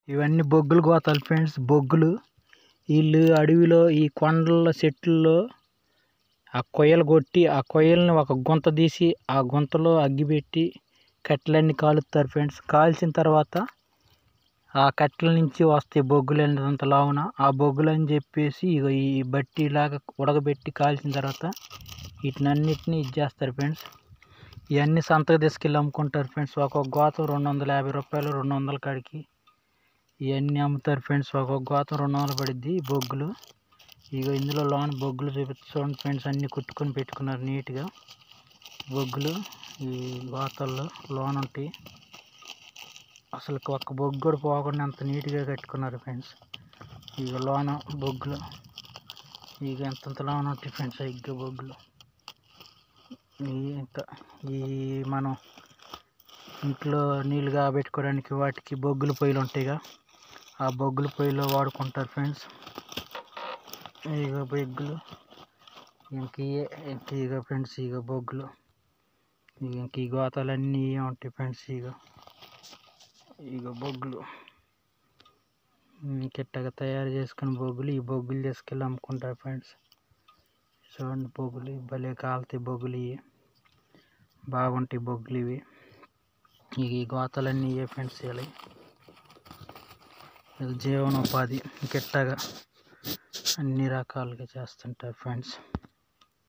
ఇవన్నీ బొగ్గులు గోతాలు ఫ్రెండ్స్. బొగ్గులు వీళ్ళు అడవిలో ఈ కొండల చెట్లలో ఆ కొయ్యలు కొట్టి ఆ కొయ్యల్ని ఒక గుంత తీసి ఆ గుంతలో అగ్గిపెట్టి కట్టెలన్నీ కాలుస్తారు ఫ్రెండ్స్. కాల్చిన తర్వాత ఆ కట్టెల నుంచి వస్తాయి బొగ్గులు అంత లావున. ఆ బొగ్గులు అని చెప్పేసి ఇక ఈ బట్టిలాగా ఉడకబెట్టి కాల్చిన తర్వాత వీటినన్నిటిని ఇచ్చేస్తారు ఫ్రెండ్స్. ఇవన్నీ సంతకు తీసుకెళ్ళి అమ్ముకుంటారు ఫ్రెండ్స్. ఒక్కొక్క గోతం 250 రూపాయలు, 200 కాడికి ఇవన్నీ అమ్ముతారు ఫ్రెండ్స్. ఒక్కొక్క గోతం 200 పడిద్ది బొగ్గులు. ఇక ఇందులో లోన బొగ్గులు చూడండి ఫ్రెండ్స్. అన్నీ కుట్టుకొని పెట్టుకున్నారు నీట్గా బొగ్గులు. ఈ గోతాల్లో లోన ఉంటాయి. అసలు ఒక్క బొగ్గు కూడా పోకుండా అంత నీట్గా కట్టుకున్నారు ఫ్రెండ్స్. ఇక లోన బొగ్గులు ఇక ఎంతంత లోన ఉంటాయి ఫ్రెండ్స్. ఇక బొగ్గులు ఇంకా ఈ మనం ఇంట్లో నీళ్ళు కాబెట్టుకోవడానికి వాటికి బొగ్గుల పొయ్యిలు ఉంటాయిగా, ఆ బొగ్గుల పొయ్యిలో వాడుకుంటారు ఫ్రెండ్స్. ఇక బొగ్గులు ఇక ఫ్రెండ్స్ ఇక బొగ్గులు ఇంక ఈ గోతాలన్నీ ఉంటాయి ఫ్రెండ్స్. ఇక బొగ్గులు కిట్టగా తయారు చేసుకుని బొగ్గులు ఈ బొగ్గులు తీసుకెళ్ళి అమ్ముకుంటారు ఫ్రెండ్స్. చూడండి బొగ్గులు భలే కాలుతాయి. బొగ్గులు ఇవి బాగుంటాయి బొగ్గులు ఇవి. ఇక ఈ గోతాలన్నీ ఇవే ఫ్రెండ్స్. ఇలా జీవనోపాధి కిట్టగా అన్ని రకాలుగా చేస్తుంటారు ఫ్రెండ్స్.